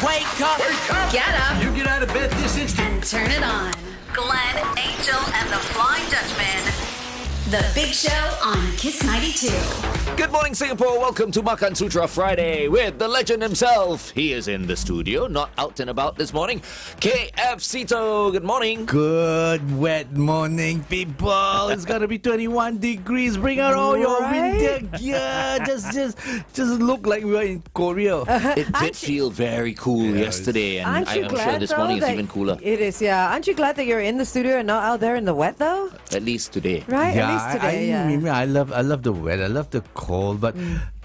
Wake up! Wake up! Get up You get out of bed this instant. and turn it on. Glenn, Angel, and the Flying Dutchman. The Big Show on Kiss 92. Good morning, Singapore. Welcome to Makansutra Friday with the legend himself. He is in the studio, not out and about this morning. K F Seetoh, good morning. Good wet morning, people. It's gonna be 21 degrees. Bring out all your winter gear. Just look like we were in Korea. It did feel very cool yesterday, and Aren't you I'm glad, sure this morning though, is even cooler. It is, yeah. Aren't you glad that you're in the studio and not out there in the wet, though? At least today. Right? Yeah, At least today, I love the weather. I love the cold, but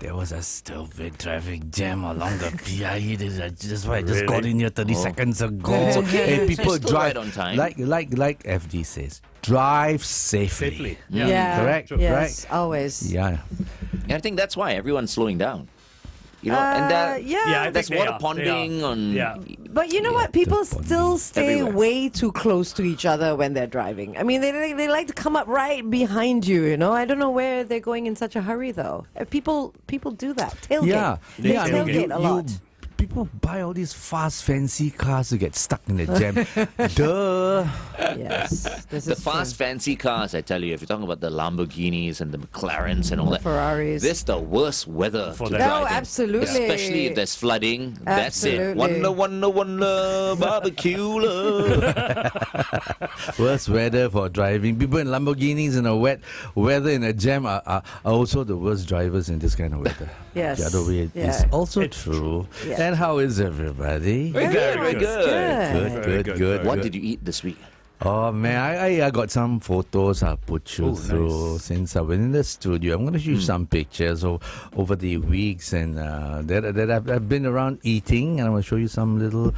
there was a stupid traffic jam along the PIE. That's why I just got in here 30 seconds ago. It's okay. Hey, people Still drive right on time. like FD says, drive safely. Yeah. Correct. Yes, Right. always. Yeah. And I think that's why everyone's slowing down. You know, and that, yeah. that's they water are. ponding on. Yeah. But you know what? People still stay Everywhere. way too close to each other when they're driving. I mean, they like to come up right behind you, you know? I don't know where they're going in such a hurry, though. People do that. Tailgate. Yeah. They I mean, tailgate a lot. People buy all these fast, fancy cars to get stuck in the jam. Duh. Yes. This The is fast, fancy cars, I tell you, if you're talking about the Lamborghinis and the McLarens and all that, Ferraris. this is the worst weather For to that. drive No, in. absolutely. Especially if there's flooding. That's it. Absolutely. Wonder, barbecue. Worst weather for driving. People in Lamborghinis in a wet weather in a jam are also the worst drivers in this kind of weather. Yes. The other way Yeah. is also true. Yeah. And how is everybody? Very good, very good. Good. What did you eat this week? Oh man, I got some photos I'll put you through since I've been in the studio. I'm going to show you some pictures over the weeks and that I've been around eating, and I'm going to show you some little.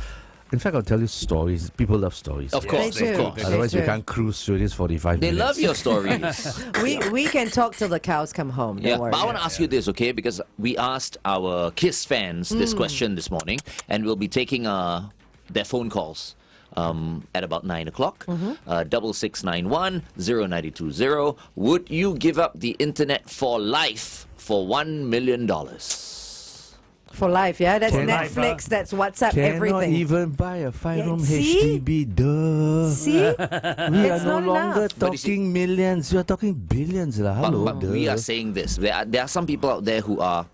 In fact, I'll tell you stories. People love stories. Of course, They of do. course. Otherwise, They we do. can't cruise through this 45 They minutes. love your stories. We can talk till the cows come home. Don't Yeah, worry. but I want to ask you this, okay? Because we asked our KISS fans this question this morning, and we'll be taking their phone calls at about 9 o'clock. 6691-0920. Would you give up the internet for life for $1 million? For life, yeah? That's Can- Netflix, that's WhatsApp, Cannot everything. even buy a 5-room see? HDB. Duh. See? We It's are no not longer enough. But you see- talking millions. We are talking billions. Hello. But we are saying this. There are some people out there who are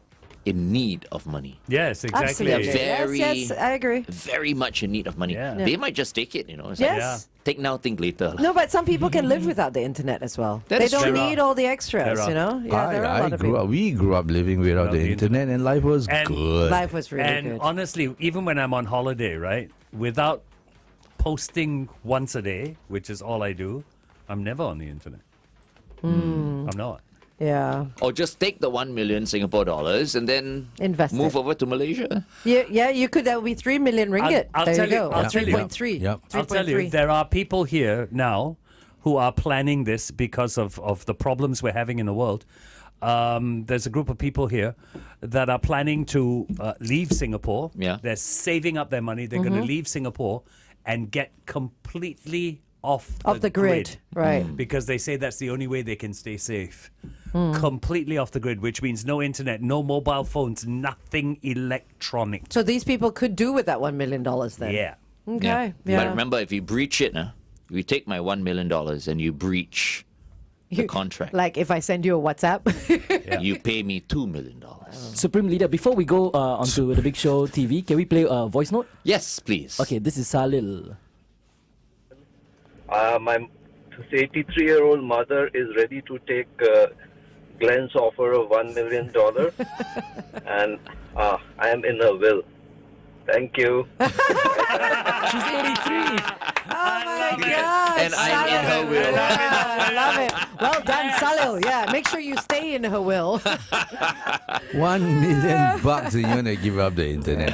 in need of money. Yes, exactly. They're Absolutely. very, Yes, I agree. very much in need of money. Yeah. They might just take it, you know. It's Yes. like, take now, think later. No, but some people can live without the internet as well. That They is don't true. need all the extras, There are. you know? Yeah, there are a lot of people. We grew up living without the internet, and life was And good. Life was really And good. honestly, even when I'm on holiday, right, without posting once a day, which is all I do, I'm never on the internet. I'm not. Yeah. Or just take the 1 million Singapore dollars and then Invest move it. over to Malaysia. Yeah, you could. That would be 3 million ringgit. I'll there tell you you- go. I'll tell you. 3.3. Yep. I'll tell you, 3.3. there are people here now who are planning this because of the problems we're having in the world. There's a group of people here that are planning to leave Singapore. Yeah. They're saving up their money. They're going to leave Singapore and get completely off Off the grid. Right. because they say that's the only way they can stay safe. Completely off the grid, which means no internet, no mobile phones, nothing electronic. So these people could do with that $1 million then. Yeah. Okay. But Yeah. remember, if you breach it, you take my $1 million and you breach the contract, Like if I send you a WhatsApp. you pay me $2 million. Supreme Leader, before we go onto the Big Show TV, can we play a voice note? Yes, please. Okay, this is Salil. My 83-year-old mother is ready to take Glenn's offer of $1 million, and I am in her will. Thank you. She's 83. Oh my God. And I'm in her will. Yeah, I love it. Well done, Salil. Yeah, make sure you stay in her will. $1 million and you want to give up the internet.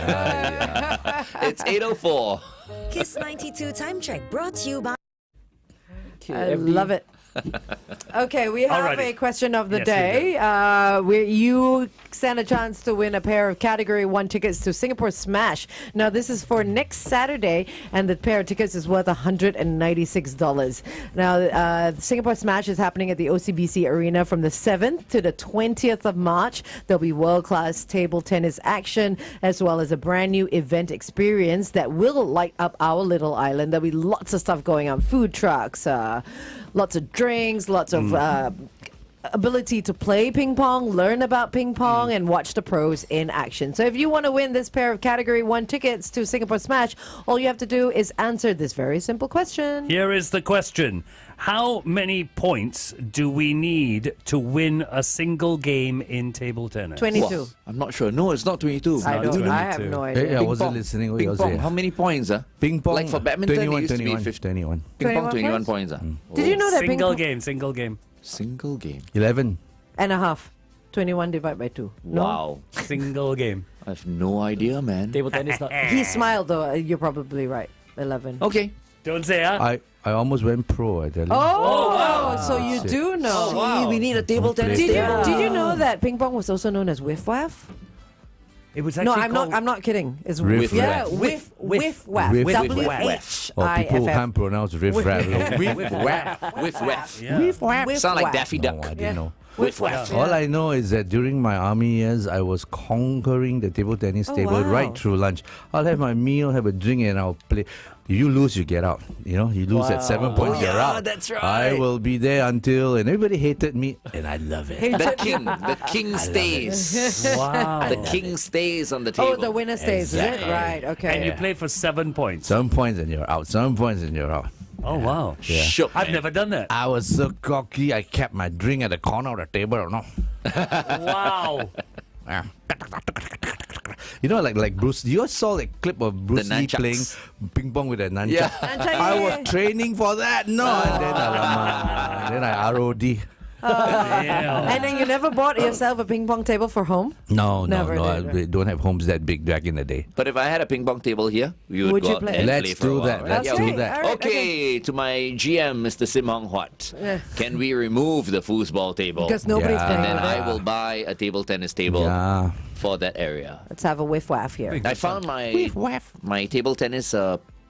It's 8:04. Kiss 92 Time Check brought to you by... I love it. Okay, we have Alrighty. a question of the Yes, we day. Where you stand a chance to win a pair of Category 1 tickets to Singapore Smash. Now, this is for next Saturday, and the pair of tickets is worth $196. Now, Singapore Smash is happening at the OCBC Arena from the 7th to the 20th of March. There'll be world-class table tennis action, as well as a brand new event experience that will light up our little island. There'll be lots of stuff going on, food trucks, lots of drinks, lots of ability to play ping pong, learn about ping pong, and watch the pros in action. So if you want to win this pair of Category 1 tickets to Singapore Smash, all you have to do is answer this very simple question. Here is the question. How many points do we need to win a single game in table tennis? 22. Wow, I'm not sure. No, it's not 22. I not don't. I have 22. no Hey, idea. I Ping wasn't pong. listening what Ping you pong. say. How many points? Ping pong. Like for badminton, 21, it used to be 21, 50. 21. Ping pong, 21 21 points. Did you know that ping Single pong game, single game. Single game. 11. and a half? 21 divided by 2. No? Wow. Single game. I have no idea, man. Table tennis not. He smiled though. You're probably right. 11. Okay. Don't say I almost went pro, I tell you. Oh, so you do know. See, we need a table tennis Did table. you know that ping pong was also known as whiff waff? It was No, actually I'm called... not. I'm not kidding. It's Riff yeah, raff. whiff waff. Whiff W waff. H Or I people who F can't F. pronounce riff raff. Whiff waff. Whiff waff. Yeah. Whiff Sound like waff. Daffy No, Duck. I didn't know. Whiff waff. All I know is that during my army years, I was conquering the table tennis table wow. right through lunch. I'll have my meal, have a drink, and I'll play. You lose, you get out. You know, you lose at 7 points, you're yeah, out. that's right. I will be there until, and everybody hated me, and I love it. The king stays. Wow. The king stays on the table. Oh, the winner stays. Is it? Exactly. Right. Okay. And you play for 7 points. 7 points and you're out. 7 points and you're out. Oh, wow. Yeah. Shook, I've man. never done that. I was so cocky, I kept my drink at the corner of the table. You know? Wow. Yeah. You know, like Bruce. You saw a clip of Bruce Lee nunchucks. playing ping pong with a nunchuck. Yeah. I was training for that. No, and then then I ROD. Yeah. And then you never bought yourself a ping pong table for home? No, Never did, we don't have homes that big back in the day. But if I had a ping pong table here, we would, Would go you out play? and Let's play for do a while, that. right? Let's Yeah, do okay. that. All right, Okay, to my GM, Mr. Sim Hong Huat. Yeah. Can we remove the foosball table? Because nobody's Yeah. playing And then with it. I will buy a table tennis table Yeah. for that area. Let's have a whiff waff here. I found my table tennis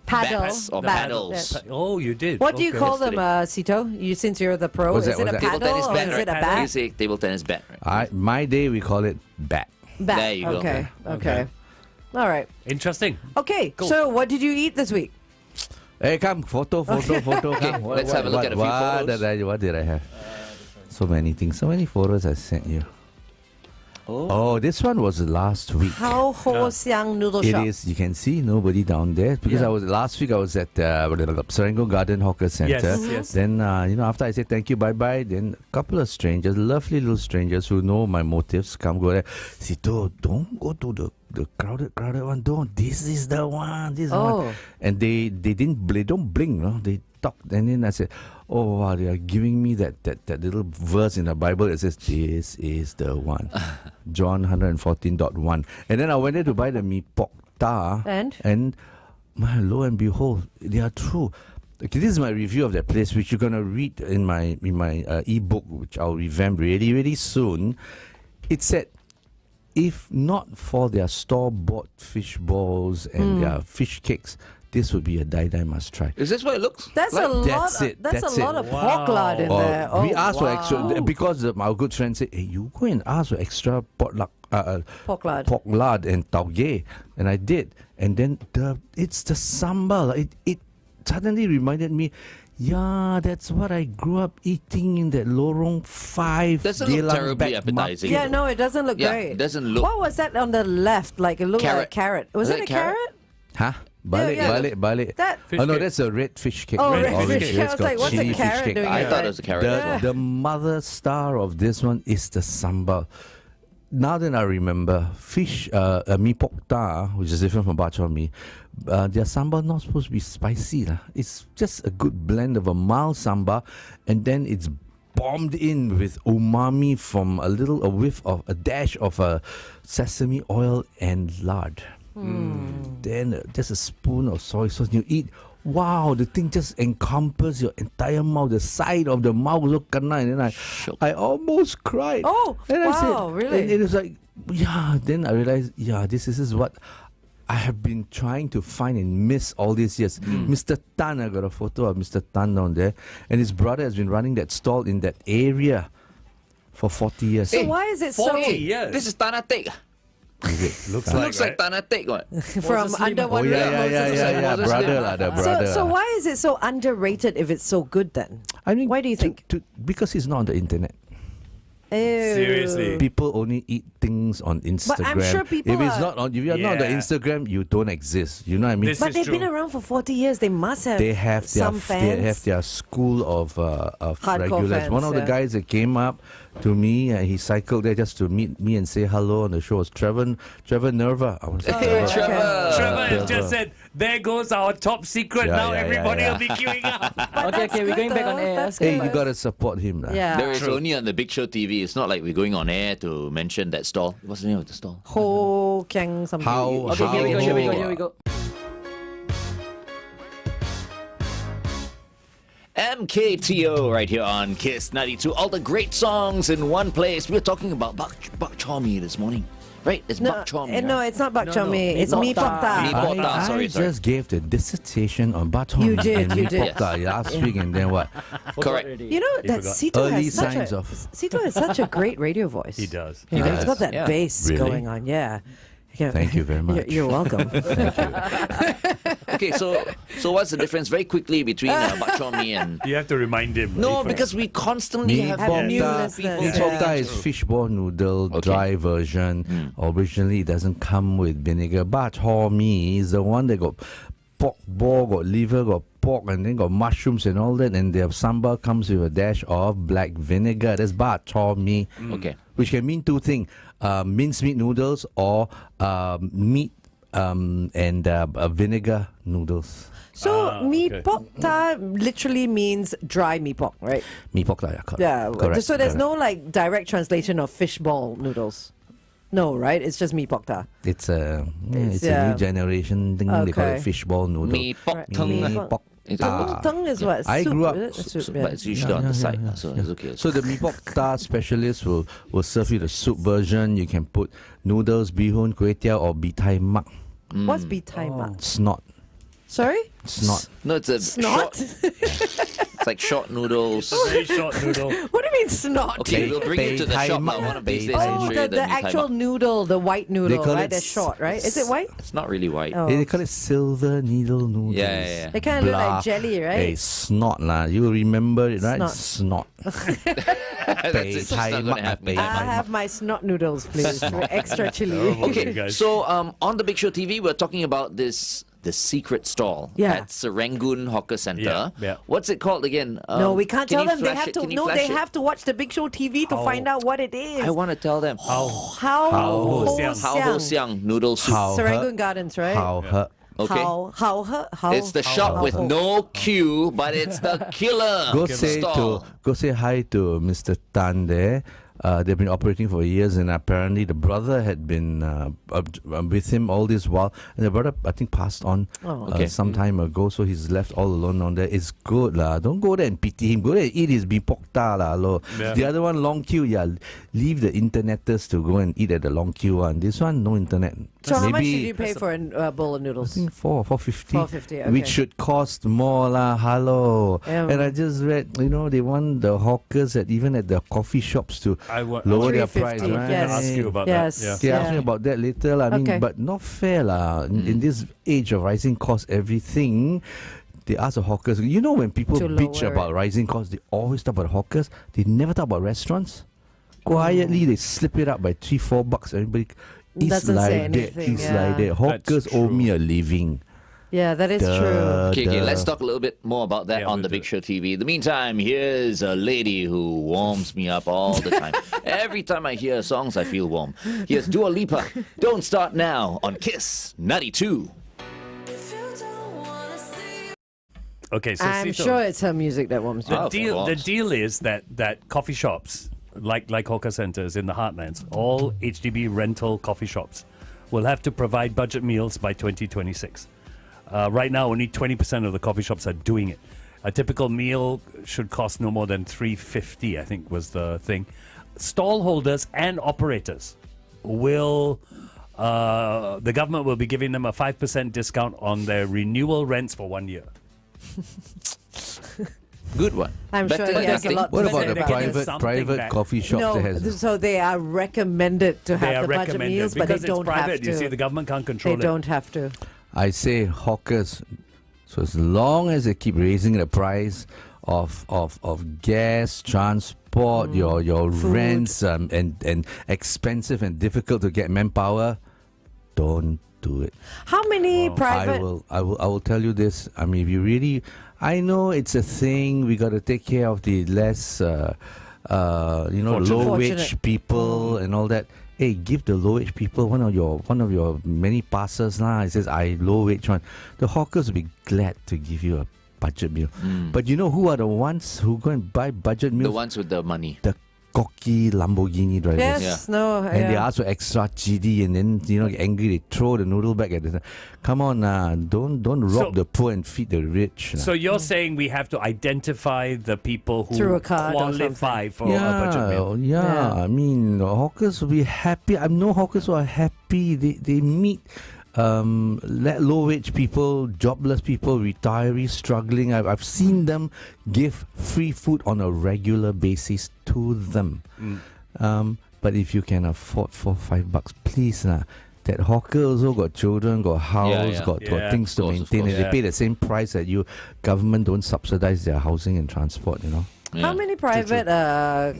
Paddle. bats or Paddle. paddles. Oh, you did. What do you Okay. call them, Seetoh? You, since you're the pro, What's is that? it a What's that? Table paddle tennis or bat, is right? it a You bat? say table tennis bat, right? My day we call it bat. Bat. There you go. Okay. Okay. All right. Interesting. Okay. So, what did you eat this week? Hey, come, photo. Come. let's have a look at a few photos. What did I have? So many things. So many photos I sent you. Oh, this one was last week. How Ho Siang Noodle It Shop. is. You can see nobody down there because Yeah. last week. I was at Serangoon Garden Hawker Center. yes. Then after I said thank you, bye bye. Then a couple of strangers, lovely little strangers who know my motives, come go there. Seetoh, don't go to the crowded one. Don't. This is the one. This is the Oh. one. And they don't blink. No, they talk. And then I said, oh wow, they are giving me that little verse in the Bible that says, this is the one. John 114.1. And then I went there to buy the mee pok ta. And my lo and behold, they are true. Okay, this is my review of that place, which you're gonna read in my ebook, which I'll revamp really, really soon. It said, if not for their store-bought fish balls and their fish cakes, this would be a die must try. Is this what it looks? That's a lot. that's it, That's that's a it. lot of pork lard in there. Oh, we asked for wow. extra because our good friend said, "Hey, you go and ask for extra Pork lard. pork lard and tauge," and I did. And then it's the sambal. It suddenly reminded me. Yeah, that's what I grew up eating in that Lorong 5. Doesn't look Geylang terribly back appetizing. Yeah, no, it doesn't look Yeah, great. it doesn't look- What was that on the left? Like it looked like a carrot. Was it a carrot? Huh? Balik, yeah. balik. That. Fish Oh no, cake. that's a red fish cake. Oh, red orange. fish cake. It's I was called like, what's a chili fish carrot cake. doing I in thought there? it was a carrot. The mother star of this one is the sambal. Now that I remember, fish, mee pok ta, which is different from bak chor mee, their sambal not supposed to be spicy. Lah. It's just a good blend of a mild sambal, and then it's bombed in with umami from a whiff of a dash of sesame oil and lard. Then just a spoon of soy sauce. You eat. wow, the thing just encompasses your entire mouth, the side of the mouth so kena, and then I almost cried. Oh, and wow, I said, really? And it was like, yeah, then I realized, yeah, this is what I have been trying to find and miss all these years. Mr. Tan, I got a photo of Mr. Tan down there, and his brother has been running that stall in that area for 40 years. So why is it so 40 years. This is Tanah Tek. Looks Looks like Tanah Tek. What? from under Oh, one roof? yeah, Moses brother Lim. lah, the brother. So why is it so underrated if it's so good then? I mean, why do you think? Because he's not on the internet. Ew. Seriously. People only eat things on Instagram. But I'm sure people if it's are- not on, if you're not on the Yeah. Instagram, you don't exist. You know what I mean? This But is they've true. been around for 40 years. They must have They have their some fans. they have their school of Hardcore regulars. fans, One of the yeah. guys that came up to me, he cycled there just to meet me and say hello on the show was Trevor Nerva. I want to say Hey, Trevor. Trevor. Trevor has Trevor. just said, there goes our top secret. Yeah, now yeah, everybody yeah. will be queuing up. Okay, we're going back on air. That's Hey, good. you gotta support him, lah. Yeah. There is only on the Big Show TV. It's not like we're going on air to mention that stall. What's the name of the stall? Ho Kyang something. How? Okay, here we go, here we go, here we go. MKTO right here on Kiss 92. All the great songs in one place. We're talking about Bak Chor Mee this morning. Right? It's No, Bak Chor Mee. no, right? it's not bak No, chor no, mee. mee It's pok mee ta. pok ta. Mee pok ta. I sorry. just gave the dissertation on Baton You did, and you Mee did. Pok Ta last week, and then what? Correct. You know that forgot. Seetoh Early has such signs a of- Seetoh has such a great radio voice. He does. You know, He it's does. got that Yeah. bass Really? going on. Yeah. Yeah. Thank you very much. You're welcome. Okay, so what's the difference very quickly between Bak Chor Mee and... You have to remind him. No, If, because we constantly Mee have Pok new Ta. listeners, Mee yeah. Pok Ta is fishball noodle, Okay. dry version. Originally, it doesn't come with vinegar. Bak Chor Mee is the one that got pork ball, got liver, got pork, and then got mushrooms and all that. And their sambal comes with a dash of black vinegar. That's Bak Chor Mee. Okay. Which can mean two things: mincemeat noodles or meat and vinegar noodles. So mee okay. pok ta literally means dry mee pok, right? Mee Pok Ta, yeah, correct. Yeah. Correct, So there's correct. no like direct translation of fishball noodles. No, right? It's just mee pok ta. It's a It's, it's a yeah. new generation thing. They call it Okay. fishball noodle. Mee Pok Right. Tang. Mee Mee pok. Pok Is it- Ta. Tongue is what? I Soup, grew up- is it? Soup, But it's usually on the side, so it's okay. So the Mee Pok Ta specialist will serve you the soup version. You can put noodles, bihun, kway teow, or bitai mak. What's bee tai mak? Snot. Sorry? Snot. No, it's a Snot? short... It's like short noodles. very short noodle. What do you mean snot? Okay, we'll bring you to the Bei shop tai now. mak. One of these Bei days, tai I'll Oh, show you the mee tai actual mak. noodle, the white noodle, call right? it They're short, right? Is it white? It's not really white. Oh. They call it silver needle noodles. Yeah. They kind of look Blah. like jelly, right? Hey, snot lah. You remember it, right? Snot. Snot. That's Bei just tai not mak, gonna have bei mee tai I mak. have my snot noodles, please. with extra chili. Okay, You guys. so on the Big Show TV, we're talking about the secret stall Yeah. at Serangoon Hawker Center. Yeah. What's it called again? No, we can't can tell you them. They flash have it? to. Can you No, flash they it? have to watch the Big Show TV to How- find out what it is. I want to tell them. How How Ho Siang. How Ho Siang noodle soup. How Serangoon her- Gardens, right? How her. Okay. How It's the shop with no queue, but it's the killer Go say stall. go say hi to Mr. Tan there. They've been operating for years, and apparently the brother had been with him all this while. And the brother, I think, passed on Okay. some time ago, so he's left all alone on there. It's good lah. Don't go there and pity him. Go there and eat his mee pok ta lah. Lo. Yeah. The other one, long queue. Yeah, leave the interneters to go and eat at the long queue one. This one, no internet. So how much did Maybe you pay for a bowl of I noodles? think 450. 450, okay. Which should cost more lah. Hello. Yeah. And I just read, they want the hawkers even at the coffee shops to lower their price. 350, Right? yes. ask you about Yes. that. Yeah, Yeah. ask me about that later. Lah. I mean, Okay. but not fair lah. In this age of rising costs, everything. They ask the hawkers. When people To bitch lower about it. rising costs, they always talk about hawkers. They never talk about restaurants. Quietly, they slip it up by $3-4. Everybody eats Doesn't like say that. anything, Eats yeah. like that. Hawkers owe true. me a living. Yeah, that is true. Okay, let's talk a little bit more about that Yeah, on we'll the do Big it. Show TV. In the meantime, here's a lady who warms me up all the time. Every time I hear her songs, I feel warm. Here's Dua Lipa. Don't Start Now on Kiss 92. Okay, so I'm Seetoh, sure it's her music that warms you the Oh, up. of deal course. is that coffee shops like hawker centers in the heartlands, all HDB rental coffee shops, will have to provide budget meals by 2026. Right now, only 20% of the coffee shops are doing it. A typical meal should cost no more than $3.50, I think was the thing. Stall holders and operators will, the government will be giving them a 5% discount on their renewal rents for 1 year. Good one. I'm Better sure than there's a nothing. lot What to about say the they're about getting this. something back. coffee shops that No, has? so they are recommended to They have are the budget recommended meals, but they because it's don't private. have to. You see, the government can't They control it. don't have to. I say hawkers. So as long as they keep raising the price of gas, transport, your Food. rents, and expensive and difficult to get manpower, don't do it. How many private? I will tell you this. I mean, if you really, I know it's a thing. We got to take care of the less, low wage Fortunate. people and all that. Hey, give the low wage people one of your many passes lah. It says I low wage one. The hawkers will be glad to give you a budget meal. But you know who are the ones who go and buy budget The meals? ones with the money. The cocky Lamborghini drivers. Yes, no. And they yeah. ask for extra GD, and then get angry. They throw the noodle back at the. Come on, don't rob the poor and feed the rich. So you're saying we have to identify the people who Through a card or qualify for a budget meal? yeah. Yeah. I mean, hawkers will be happy. I know hawkers who are happy. They meet low wage people, jobless people, retirees struggling. I've seen them give free food on a regular basis to them. But if you can afford $4-5, please that hawker also got children, got house, Yeah. got Yeah. things to Of course, maintain, and yeah. they pay the same price that you. Government don't subsidize their housing and transport. How many private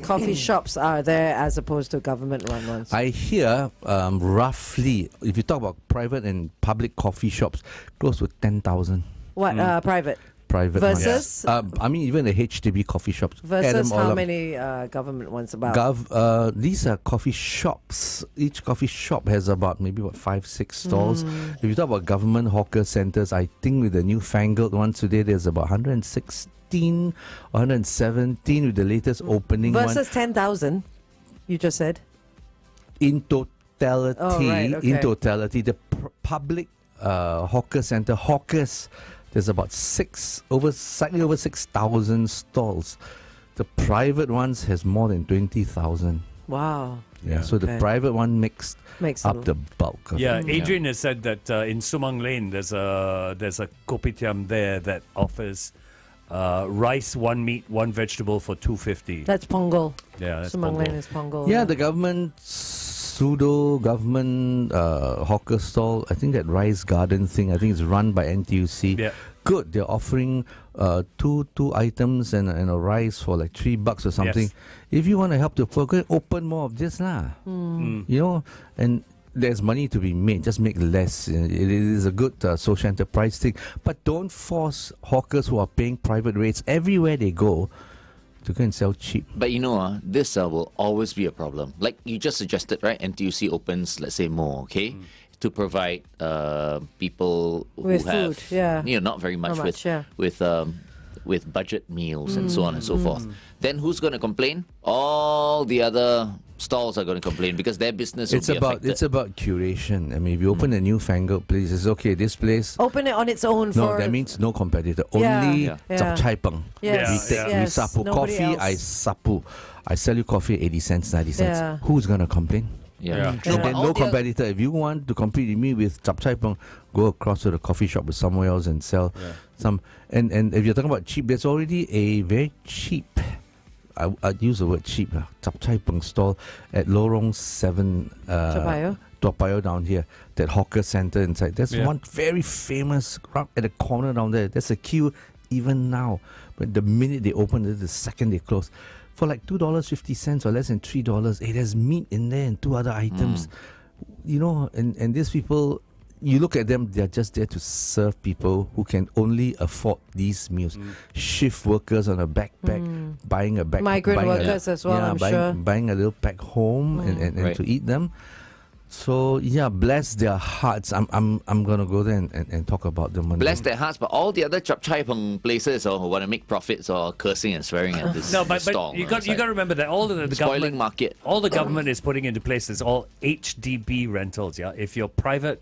coffee shops are there as opposed to government-run ones? I hear roughly, if you talk about private and public coffee shops, close to 10,000 What private private versus ones. I mean, even the HDB coffee shops. Add versus them all how up. many government ones? About These are coffee shops. Each coffee shop has about maybe 5-6 stalls. If you talk about government hawker centers, I think with the newfangled ones today, there's about 116 or 117 with the latest opening one. versus 10,000. You just said. In totality, Oh, right, okay. the public hawker center hawkers, there's about slightly over 6,000 stalls. The private ones has more than 20,000. Wow. Yeah, so the Okay. private one makes Makes up the bulk of Yeah, it. Adrian has said that in Sumang Lane there's a kopitiam there that offers rice, one meat, one vegetable for $2.50. That's Pongal. Yeah, that's Sumang Punggol. Lane is Pongal. Yeah, the government pseudo government hawker stall. I think that rice garden thing. I think it's run by NTUC. Yeah. Good. They're offering two items and a rice for like $3 or something. Yes. If you want to help the poor, go open more of this lah. And there's money to be made. Just make less. It is a good social enterprise thing. But don't force hawkers who are paying private rates everywhere they go to go and sell cheap. But this will always be a problem. Like you just suggested, right? NTUC opens, let's say, more, okay? To provide people who With have, food, yeah. not very much, Not much, yeah. with budget meals and so on and so forth. Then who's going to complain? All the other stalls are going to complain because their business will be affected. It's about curation. I mean, if you open a newfangled place, it's okay. This place. Open it on its own. No, for that means no competitor. Yeah, Only yeah. chap chai peng. Yes, We take, we yes, sapu. nobody Coffee, else. I sapu. I sell you coffee 80 cents, 90 cents. Yeah. Who's going to complain? Yeah. Yeah. And but then all no the other- competitor. If you want to compete with me with chap chai peng, go across to the coffee shop or somewhere else and sell some. And if you're talking about cheap, there's already a very cheap. I'd use the word cheap. Chap chai peng stall at Lorong 7. Toa Payoh down here. That hawker center inside. There's Yeah. one very famous right at the corner down there. There's a queue even now. But the minute they open it, the second they close. For like $2.50 or less than $3, it has meat in there and 2 other items. And these people, you look at them, they're just there to serve people who can only afford these meals. Shift workers on a backpack, buying a backpack. Migrant workers as well, I'm sure. Buying a little pack home and Right. to eat them. So bless their hearts. I'm gonna go there and talk about them. Bless their hearts, but all the other chap chai peng places who want to make profits or cursing and swearing at this No, but stall. you got to remember that all the spoiling government market. all the government is putting into place is all HDB rentals. Yeah, if you're private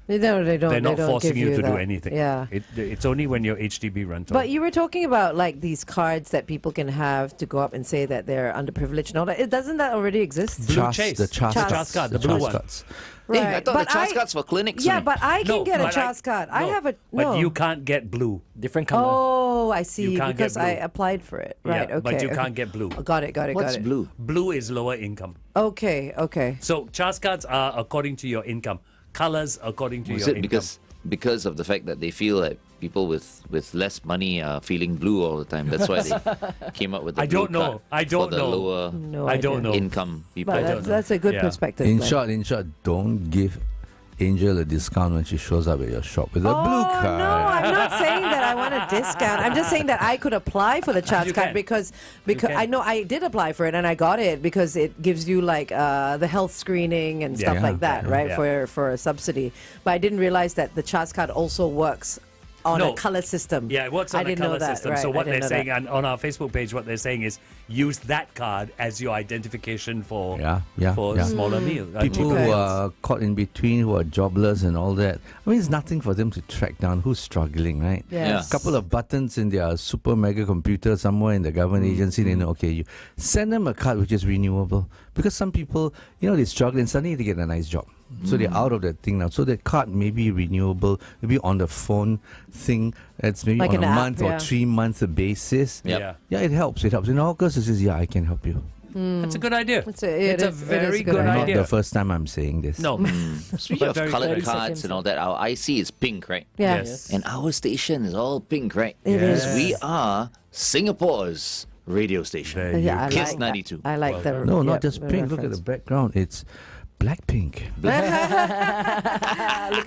No, they don't. They're not they don't forcing give you to do that. anything. Yeah. It's only when you're HDB rental. But you were talking about like these cards that people can have to go up and say that they're underprivileged and all that. Doesn't that already exist? Blue Chase. The Chas Chas card, the blue one. cards. Hey, I thought But the Chas cards for clinics. Yeah, only. but I can No, get a but Chas card. I have a no. But you can't get blue. Different color. Oh, I see. You can't get Because I blue. applied for it. Right. Yeah, okay. but you okay. can't get blue. Oh, got it. What's got it. blue? Blue is lower income. Okay. Okay. So Chas cards are according to your income. Colors according to Was your it income. because of the fact that they feel like people with less money are feeling blue all the time? That's why they came up with the I blue don't know. card I don't for the know. lower No I idea. don't know. income people. But that's a good Yeah. perspective. In Glenn. short, don't give Angel a discount when she shows up at your shop with a blue card. No, I'm not saying that I want a discount. I'm just saying that I could apply for the Chas You card can. because can. I know I did apply for it and I got it because it gives you like the health screening and stuff Yeah. like that, right? Yeah. For a subsidy. But I didn't realize that the Chas card also works on No. a color system. Yeah, it works I on a didn't know color that, system. right, So I what didn't they're know saying, that. and on our Facebook page, what they're saying is use that card as your identification for Yeah. smaller meal. People who Okay. are caught in between, who are jobless and all that. I mean, it's nothing for them to track down who's struggling, right? Yes. A couple of buttons in their super mega computer somewhere in the government agency, they know, okay, you send them a card which is renewable. Because some people, they struggle and suddenly they get a nice job. So they're out of that thing now. So that card may be renewable, maybe on the phone thing. It's maybe Like on an a app, month or yeah. 3 month basis. Yep. Yeah. Yeah, it helps. In August, it says, yeah, I can help you. That's a good idea. It It's a is very a good good idea. Not idea. the first time I'm saying this. No. Speaking But of very- colored 30 cards seconds. and all that, our IC is pink, right? Yeah. Yes. And our station is all pink, right? It Yes. is. We are Singapore's radio station. There Yeah, I Kiss like 92. That. I like the No, yeah, not just pink. Look at the background. It's Blackpink. Look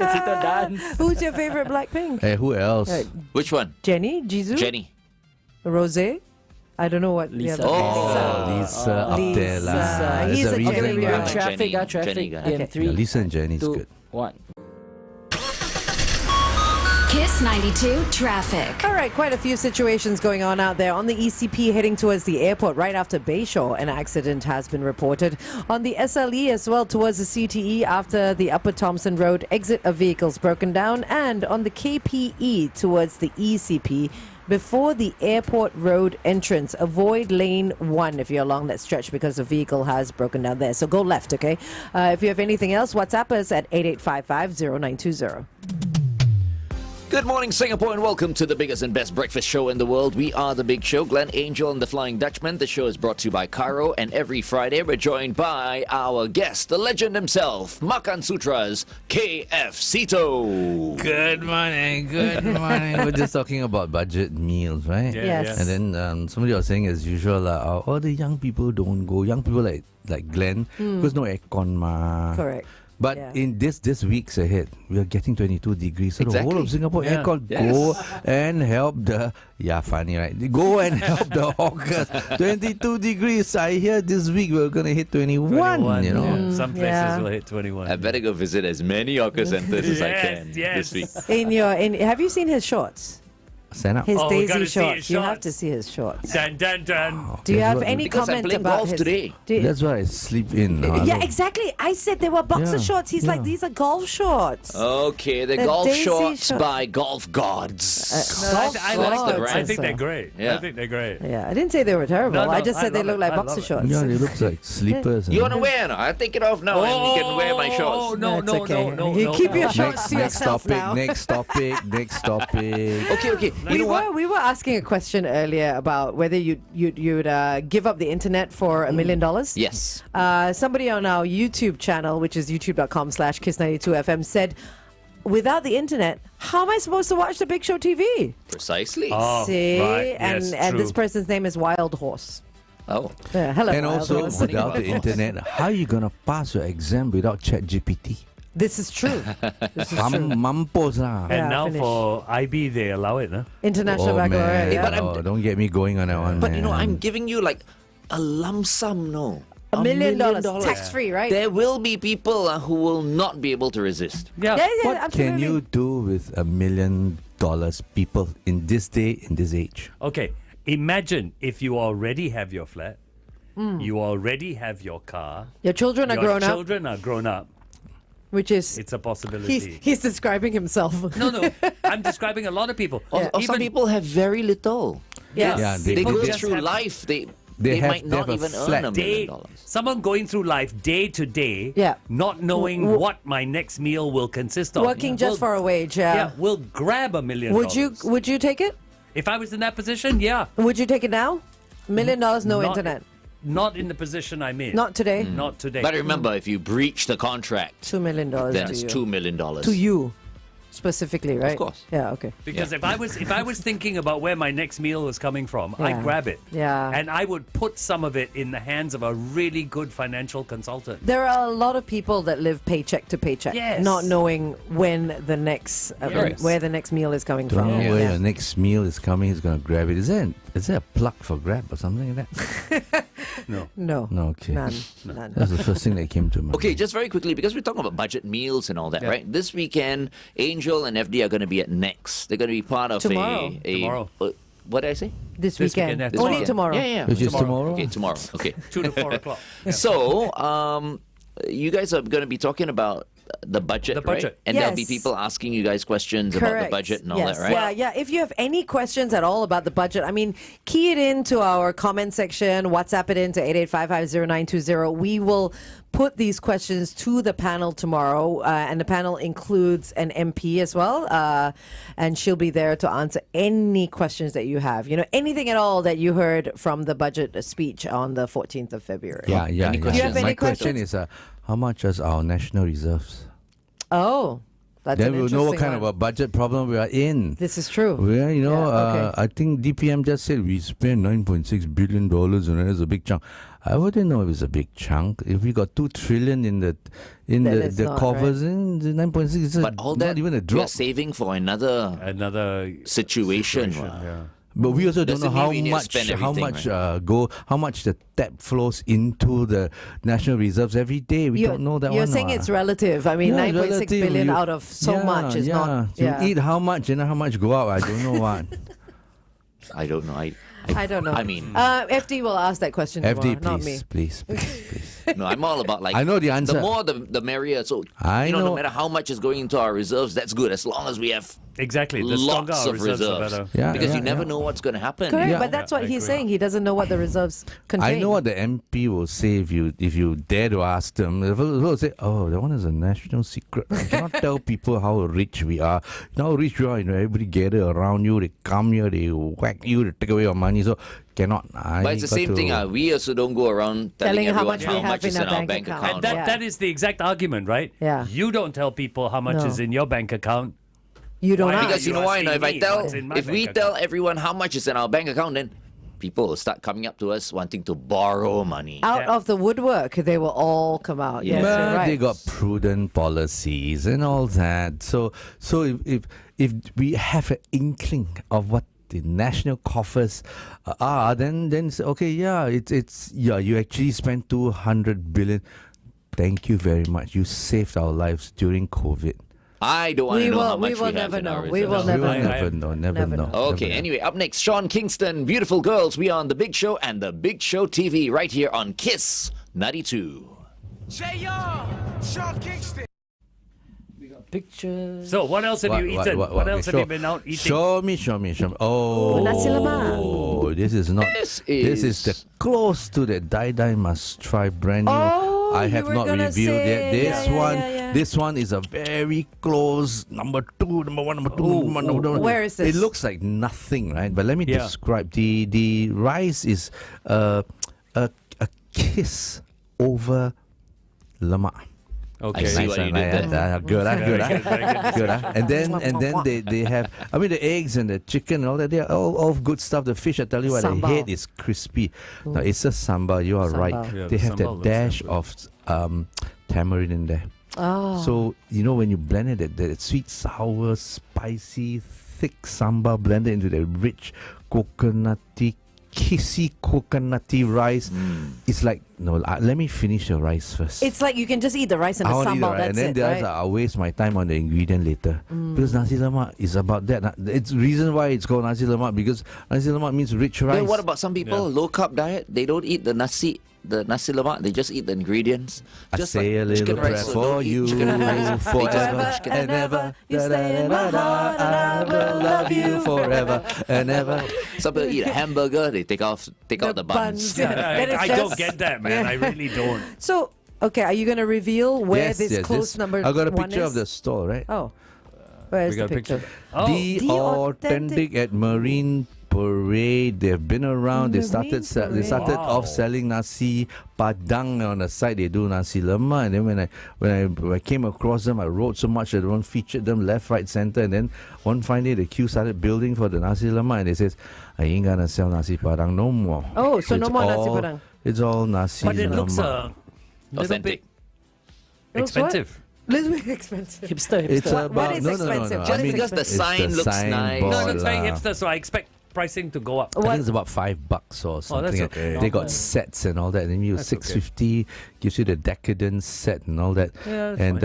at Seetoh dance. Who's your favorite Blackpink? Hey, who else? Which one? Jenny, Jisoo, Jenny. Rose. I don't know what the Lisa. other Oh. Lisa up there. Lisa. lah. He's There's a reason Jenny why. guy. Traffic, Jenny- traffic. Jenny guy. In Okay. 3, Yeah, Lisa and Jenny's 2, good. 1. Kiss 92 traffic. All right, quite a few situations going on out there. On the ECP heading towards the airport right after Bayshore, an accident has been reported. On the SLE as well towards the CTE after the Upper Thompson Road exit, a vehicle's broken down. And on the KPE towards the ECP before the airport road entrance, avoid lane 1 if you're along that stretch because the vehicle has broken down there. So go left, okay? If you have anything else, WhatsApp us at 8855-0920. Good morning, Singapore, and welcome to the biggest and best breakfast show in the world. We are The Big Show, Glenn Angel and the Flying Dutchman. The show is brought to you by Cairo, and every Friday we're joined by our guest, the legend himself, Makansutra's K F Seetoh. Good morning. Good morning. We're just talking about budget meals, right? Yeah, Yes. yeah. And then somebody was saying, as usual, all the young people don't go. Young people like Glenn, because no aircon ma. Correct. But Yeah. in this weeks ahead, we are getting 22 degrees. So the whole Exactly. of Singapore Yeah. aircon Yes. go and help the funny, right? Go and help the hawkers. 22 degrees. I hear this week we're gonna hit 21. You know. Yeah. Some places Yeah. will hit 21. I better go visit as many hawker centers as I can Yes, this week. Have you seen his shorts? Stand up. His Oh, we Daisy gotta see shorts. his You have shorts. to see his shorts. Dun, dun, dun. Do you That's have what- any Because I'm comment playing about golf his? today. That's what I sleep in. Yeah, exactly. I said they were boxer Yeah, shorts. He's like, yeah. these are golf shorts. Okay, the The golf Daisy shorts short- by Golf Gods. Golf I like the shorts, brand. I think they're so. great. Yeah. I think they're great. Yeah, I didn't say they were terrible. No, no, I just I said they love look it. like I love boxer it. shorts. Yeah, they look like sleepers. You want to wear now? I take it off now and you can wear my Oh, shorts. no, That's no, okay. no, no, You no. keep your no. shorts to next yourself topic, now. next topic, next topic. Okay. You know what? We were asking a question earlier about whether you'd give up the internet for $1 million. Yes. Somebody on our YouTube channel, which is youtube.com/kiss92fm, said, without the internet, how am I supposed to watch the Big Show TV? Precisely. Oh, See? right. and Yes, and this true. person's name is Wild Horse. Oh. Hello, And Wild also, Horse. without the internet, how are you going to pass your exam without ChatGPT? This is true. This is true. Mampos lah. Yeah, And now finish. for IB, they allow it, huh? International Oh, Baccalaureate. man. Yeah. but I'm- Oh, don't get me going on that one, But man. you know, I'm giving you like a lump sum, no. $1 million. Tax free, right? There will be people who will not be able to resist. Yeah. Yeah, What absolutely. can you do with $1 million, people, in this day, in this age? Okay, imagine if you already have your flat, you already have your car, Your children are your grown up. children are grown up. Which is It's a possibility. he's describing himself. No. I'm describing a lot of people. Or some people have very little. Yes. Yeah, They go just through have- life. They have- might they not have a even earn flat $1 million. Someone going through life day to day, Yeah. not knowing what my next meal will consist of. Working just for a wage. Yeah, we'll grab $1 million. Would you take it? If I was in that position, yeah. Would you take it now? $1 million, no Not- internet. Not in the position I'm in. Not today. Not today. But remember, if you breach the contract, $2 million then to it's you. $2 million. To you specifically, right? course. Yeah. Okay. Because if I was thinking about where my next meal was coming from, Yeah. I'd grab it. Yeah. And I would put some of it in the hands of a really good financial consultant. There are a lot of people that live paycheck to paycheck, Yes. not knowing when the next Yes. where the next meal is coming Don't from. know where Yeah. the next meal is coming. He's going to grab it. Is there a plug for Grab or something like that? No. No. No, okay. None. That's the first thing that came to mind. Okay, just very quickly, because we're talking about budget meals and all that, Yeah. right? This weekend, Angel and FD are going to be at Next. They're going to be part of Tomorrow. Tomorrow. What did I say? This This weekend. weekend, yeah, Only tomorrow. Yeah. Which is tomorrow? Okay, tomorrow. Okay. 2 to 4 o'clock. Yeah. So, you guys are going to be talking about the budget, The budget. right? And there'll be Yes. people asking you guys questions about the Correct. budget and all Yes. that, right? Yeah. If you have any questions at all about the budget, I mean, key it into our comment section, WhatsApp it into 88550920. We will put these questions to the panel tomorrow, and the panel includes an MP as well, and she'll be there to answer any questions that you have. You know, anything at all that you heard from the budget speech on the 14th of February. Yeah. Do you have any My question questions? is, how much is our national reserves? Oh, that's Then an we'll know what interesting kind of one. a budget problem we are in. This is true. Well, you know, Yeah, okay. I think DPM just said we spent $9.6 billion, and it's a big chunk. I wouldn't know if it's a big chunk. If we got 2 trillion in the Then it's not, coffers, then the 9.6 is But all that not even a we are drop. saving for another Another situation. yeah. But we also don't know Doesn't mean how we need to much, spend how everything, much, how much the tap flows into the national reserves every day. We don't know that You're one. saying it's relative. I mean, Yeah, 9.6 relative. billion You- out of so much is yeah. not. You eat how much and how much go out. I don't know what. I don't know. I don't know. I mean, FD will ask that question tomorrow, FD, not me. please. no, I'm all about like. I know the answer. The more, the merrier. So I no know. matter how much is going into our reserves, that's good as long as we have Exactly. The stronger lots our of reserves, the reserves. better. Yeah, because yeah, you never yeah. know what's going to happen. Correct, Yeah. but that's Yeah, what I he's agree. saying. He doesn't know what the reserves contain. I know what the MP will say if you dare to ask them. They'll say, "Oh, that one is a national secret. I cannot tell people how rich we are. You know how rich you are. You know, everybody gather around you. They come here. They whack you. They take away your money. So cannot." But it's the same thing. We also don't go around telling Telling how everyone much how we have much is in in our our bank bank account. account. And that, Yeah. that is the exact argument, right? Yeah. You don't tell people how much No. is in your bank account. You don't Why? ask. Because you You're know why? You know, if asking I me tell, what's in my if we bank tell account. everyone how much is in our bank account, then people will start coming up to us wanting to borrow money. Out Yeah. of the woodwork, they will all come out. Yes, Yeah. you're right. They got prudent policies and all that. So if we have an inkling of what the national coffers are, then it's okay. Yeah, it's you actually spent 200 billion. Thank you very much. You saved our lives during COVID. I don't want to know how much we will have never in our know. We will reserves. never We will know. never know. Never Never know. know. Okay, Never know. anyway, up next, Sean Kingston, Beautiful Girls. We are on The Big Show and The Big Show TV right here on KISS 92. Pictures. So what else have you eaten? What else have you been out eating? Show me. Oh, nasi lemak. This is not. This This is the is- close to the Die Must Try brand new. Oh, I you have were not gonna reviewed say, yet. This yeah, one, yeah, yeah. this one is a very close number 2, number 1, number 2, number 1. Where is this? It looks like nothing, right? But let me Yeah. describe. The rice is a kiss over lemak. Okay. I see what you did there. Good, Very good, good, very good. good. And then they have. I mean, the eggs and the chicken and all that. They are all good stuff. The fish, I tell you what, the Sambal. head is crispy. Now it's a sambal. You are right. Sambal. Yeah, They the have that sambal looks dash damn of tamarind in there. Oh. So you know when you blend it, that sweet, sour, spicy, thick sambal blended into the rich coconutty, kissy coconutty rice. It's like let me finish the rice first. It's like you can just eat the rice and the I want to eat the sambal. rice, That's and then it, the right? others, I'll waste my time on the ingredient later. Because nasi lemak is about that. It's reason why it's called nasi lemak, because nasi lemak means rich rice. Then what about some people, low carb diet? They don't eat the nasi the nasi lemak, they just eat the ingredients. I Just say a little chicken prayer rice, so for don't eat you chicken rice. forever and ever. You stay in my heart, and I will love you forever and ever. Some people eat a hamburger, they take out the buns. Then it's I just- don't get that, man. I really don't. So, okay, are you going to reveal where Yes, this yes, close this- number I got a one picture is? of the store, right? Oh, where's We got the a picture? picture. Oh, The The authentic at Marine Parade. They've been around. They Marine started Wow. off selling nasi padang on the side. They do nasi lemak, and then when I came across them, I wrote so much that one featured them left, right, center, and then one fine day the queue started building for the nasi lemak, and they says, "I ain't gonna sell nasi padang no more." Oh, so no It's more nasi all- padang. It's all nasi but it lemak. looks a little Authentic. bit expensive. Little bit expensive. Hipster. It's hipster. What about is no, no, no, expensive? no. Just I mean, because the it's sign looks nice. signboard No, it's very lah. hipster, so I expect pricing to go up. I think it's about $5 or something. that's okay. They got Not bad. sets and all that. And you That's $6.50 gives you the decadence set and all that. Yeah, that's and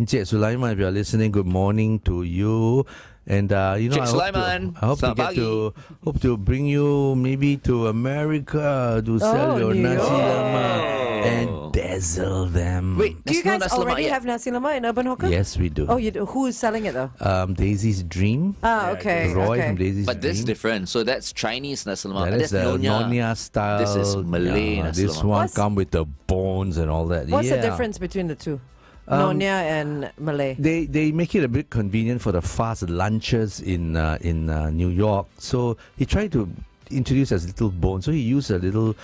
Encik Sulaiman, if you're listening, good morning to you. And you know, Encik Sulaiman, I hope to selamat get hope to bring you maybe to America to sell Oh, your New nasi York. lemak and dazzle them. Wait, Do you there's no guys nasi lemak already yet. have nasi lemak in Urban Hawker? Yes, we do. Oh, you do. Who is selling it though? Daisy's Dream. Ah, okay. Roy okay. from Daisy's But this is Dream. different. So that's Chinese nasi lemak. That and is that's the Nyonya. Nyonya style. This is Malay nasi This lemak. one What's- come with the bones and all that. What's yeah. the difference between the two? Um, Nonya and Malay. They make it a bit convenient for the fast lunches in New York. So he tried to introduce as little bone. So he used a little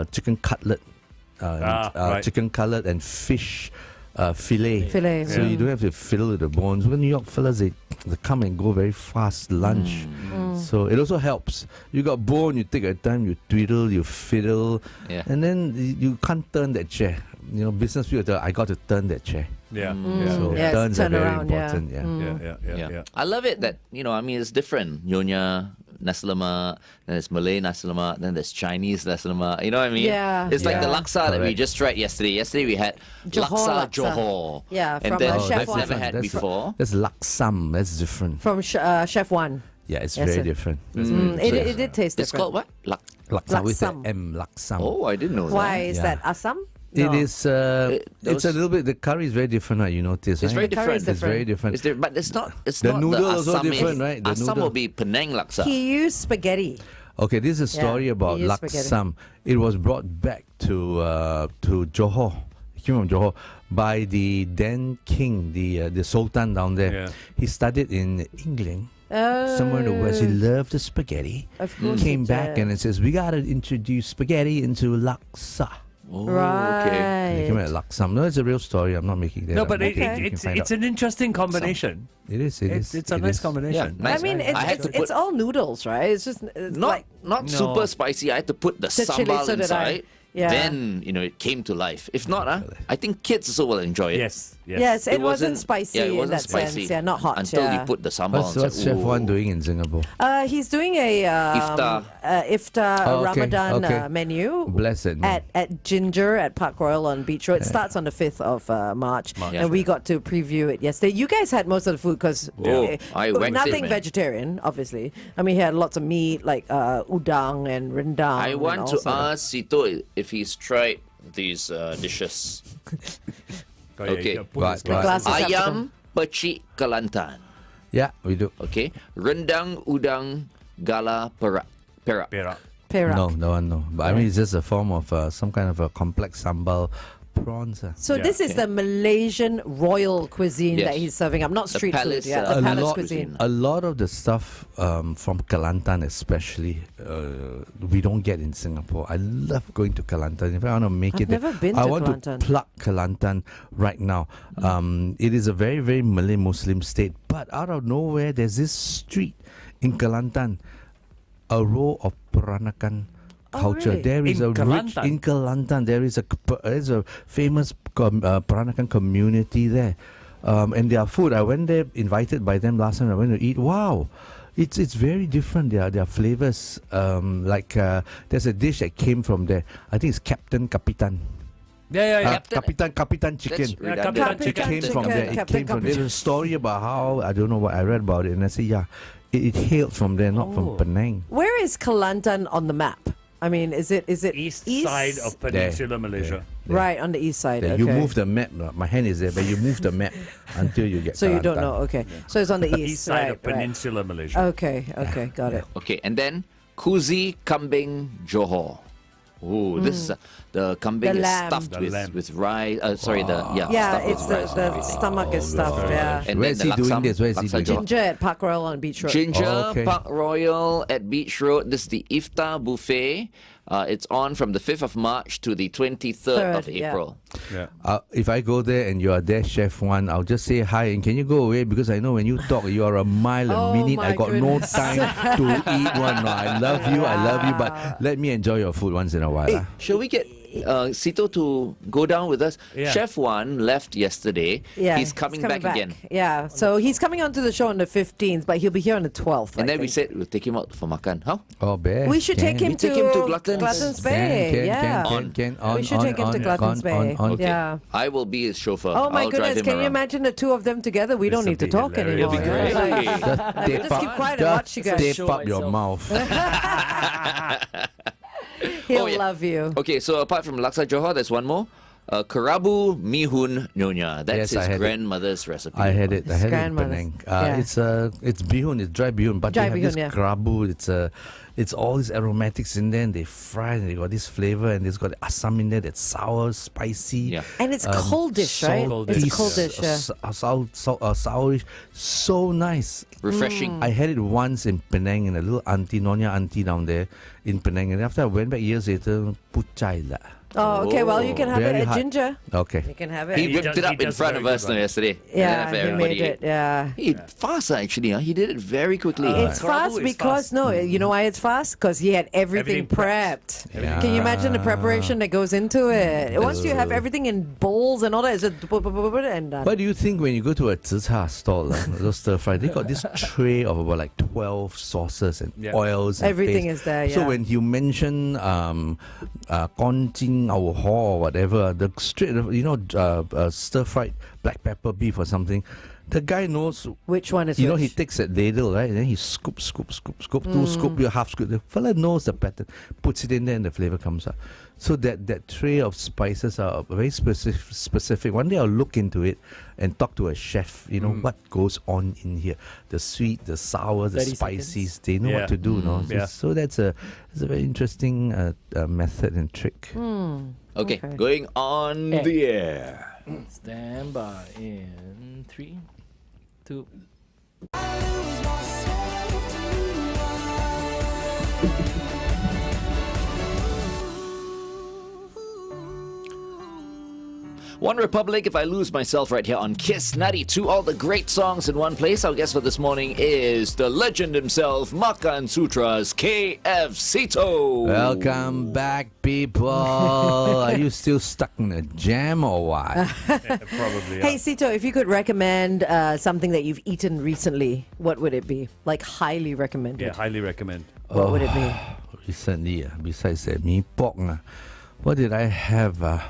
chicken cutlet, Right. chicken cutlet and fish fillet. Filet. So you don't have to fiddle with the bones. When New York fellas, they come and go very fast lunch. So it also helps. You got bone, you take your time, you twiddle, you fiddle, Yeah. and then you can't turn that chair. You know, business people tell, I got to turn that chair. Yeah. So Yeah, it's turns are very turnaround, yeah. important. Yeah. Yeah. I love it that, I mean, it's different. Nyonya, nasi lemak, then there's Malay nasi lemak, then there's Chinese nasi lemak. You know what I mean? Yeah. It's like the Yeah. laksa that we Correct. just tried yesterday. Yesterday we had Johor laksa laksa. Johor. Yeah, and from, then Chef I've Wan. never had before. That's laksam. That's different. From Chef One. Yeah, it's Yes, very sir. different. It did taste It's different. called what? Laksam with Laksam. the M. Laksam. Oh, I didn't know Why that. is Yeah. that Assam? It No. is. It's a little bit. The curry is very different. You notice, It's right? very The curry is different. It's very different. It's but it's not. It's The not noodle the also Assam different, right? The Assam noodle. will be Penang laksa. He used spaghetti. Okay, this is a story Yeah, about he used spaghetti. laksam. It was brought back to Johor. It came from Johor by the then king, the sultan down there. Yeah. He studied in England. Oh, Somewhere in the west, he loved the spaghetti. Of course Came he back did. and it says, we gotta introduce spaghetti into laksa. Oh, Right. okay. They came at laksam. No, it's a real story. I'm not making that No, up. but You it, can it's find it's out. an interesting combination. It is. It is. It's a it nice is. combination. Yeah, nice. I mean, I had to it's put- all noodles, right? It's just it's Not like not No. super spicy. I had to put the The chili, sambal so did I. inside. Yeah. Then it came to life. If not, I think kids also will enjoy it. Yes. yes, it wasn't spicy Yeah, it in wasn't that spicy sense. Yeah, not hot. until yeah. you put the sambal. What's Chef Wan doing in Singapore? He's doing a iftar Oh, okay, Ramadan okay. menu Blessed man. at Ginger at Park Royal on Beach Road. It starts on the 5th of March, and we got to preview it yesterday. You guys had most of the food because Oh, I whacked it, nothing man. vegetarian, obviously. I mean, he had lots of meat like udang and rendang. I and want all to sort of- ask Seetoh if he's tried these dishes. Oh, yeah, Okay. you put Right, this right. glass- Glasses have to Ayam pecik Kelantan. Yeah, we do. Okay. Rendang udang gala perak. Perak. Perak. No, no. But I mean, it's just a form of some kind of a complex sambal prawns. So Yeah, this is the Malaysian royal cuisine Yes. that he's serving up, not The street palace, food. Yeah, uh, the a palace lot, cuisine. a lot of the stuff from Kelantan, especially, we don't get in Singapore. I love going to Kelantan. If I want to make I've it, never been I to want Kelantan. to pluck Kelantan right now. It is a very, very Malay Muslim state, but out of nowhere, there's this street in Kelantan, a row of Peranakan culture. really? There is In a rich Kelantan? in Kelantan. There's a famous Peranakan community there, and their food. I went there, invited by them last time. I went to eat. Wow, it's very different. Their flavors. There's a dish that came from there. I think it's Captain Capitan. Yeah. Capitan chicken. That's Yeah, redundant. Capitan It came chicken. from there. It Captain came from Capitan. There's a story about how I don't know what I read about it, and I said, yeah, it hailed from there, not from Penang. Where is Kelantan on the map? I mean, is it East side of Peninsular Malaysia. There. Right, on the east side. There. Okay. You move the map. My hand is there, but you move the map until you get. So you don't Kelantan. know. Okay. So it's on the east, East side right, of Peninsular Malaysia. Okay. Got it. Okay, and then Kuzi Kambing Johor. Ooh, this is the kambing The is lamb. stuffed The with lamb. rice. Sorry, Yeah, stuffed it's with rice and the everything. stomach is stuffed. Yeah. And Where then is the he doing laksam, this? Where is he laksa doing Johor. Ginger at Park Royal on Beach Road. Ginger Oh, okay. Park Royal at Beach Road. This is the Iftar buffet. It's on from the 5th of March to the 23rd of Third, yeah. April. Yeah. If I go there and you are there, Chef One, I'll just say hi and can you go away because I know when you talk, you are a mile a Oh, minute. my I got goodness. no time to eat one. No, I love you, but let me enjoy your food once in a while. Hey, shall we get Seetoh to go down with us? Yeah. Chef One left yesterday. Yeah, He's coming back again. Yeah, so he's coming onto the show on the 15th, but he'll be here on the 12th. And I then we think. said we'll take him out for makan. How? Oh, best. We should take him We take him to Gluttons. Bay. yeah. On, We should take him to Gluttons Bay. Okay. Yeah. I will be his chauffeur. Oh my I'll drive goodness! him Can you around. imagine the two of them together? We don't This'll need to be talk hilarious. anymore. It'll be great. Yeah. Just Just keep quiet and watch you guys. Tape Show up your itself. mouth. He'll Oh, yeah. love you. Okay, so apart from Laksa Johor, there's one more. Kerabu Mihun Nyonya. That's Yes, I his had it. grandmother's recipe. I had it. I had it in Grandmother's. Penang. Yeah. It's bihun. It's dry bihun, but Dry they bihun, have this yeah. kerabu. It's all these aromatics in there, and they fry, and they got this flavor, and it's got asam in there that's sour, spicy. Yeah. And it's coldish, right? salty, It's coldish. Yeah. Sourish. So nice. Refreshing. I had it once in Penang, in a little Nyonya auntie down there in Penang, and after I went back years later, puchai la. Oh, okay. Well, you can have Very it at hot. Ginger. Okay. You can have He it. whipped does- it up he in does front very of us good one. yesterday. Yeah, And then he everybody made it. Yeah. He fast actually. Huh? He did it very quickly. It's Kerabu fast is because fast. no, you know why it's fast? Because he had everything, Everything prepped. prepped. Can you imagine the preparation that goes into it? Once you have everything in bowls and all that, it's just and done. What do you think when you go to a zi cha stall, those stir fry? They got this tray of about like 12 sauces and Yeah. oils. And Everything paste. is there, So yeah. when you mention kon jing ao ho or whatever, the straight, stir fried black pepper beef or something, the guy knows. Which one is You know, he which? takes that ladle, right? And then he scoop, two scoop, you half scoop. The fella knows the pattern, puts it in there, and the flavor comes out. So that tray of spices are very specific. One day I'll look into it and talk to a chef. You know what goes on in here: the sweet, the sour, the 30 spices. They know Yeah. what to do. No, Yeah. so that's a very interesting method and trick. Okay, Okay. going on Eh. the air. Stand by in 3, 2. One Republic, if I lose myself right here on Kiss 92, all the great songs in one place. Our guest for this morning is the legend himself, Makansutra's K F Seetoh. Welcome back, people. Are you still stuck in a jam or what? Probably. Hey, Seetoh, if you could recommend something that you've eaten recently, what would it be? Like highly recommended. Yeah, highly recommend. What would it be? Recently, besides that mee pork, what did I have?